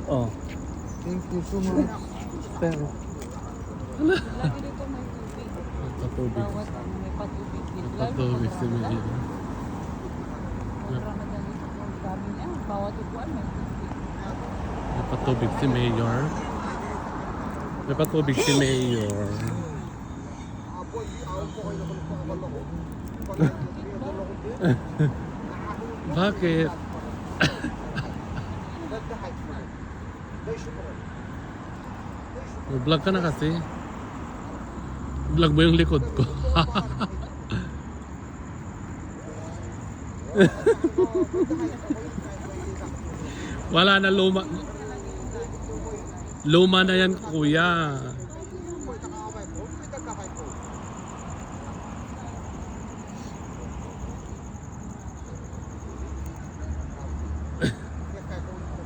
Oh. Thank you so much. Pero, Lagi dito may tubig. Patubig. Bawat ano, may patubig dito. Patubig si Mayor. Ramadan dito. Ang dami niya. Bawat upuan may tubig. May patubig si Mayor. May patubig si Mayor. Bakit? Vlog ka na kasi. Vlog mo yung likod ko. Wala na luma. Luma na yan, kuya.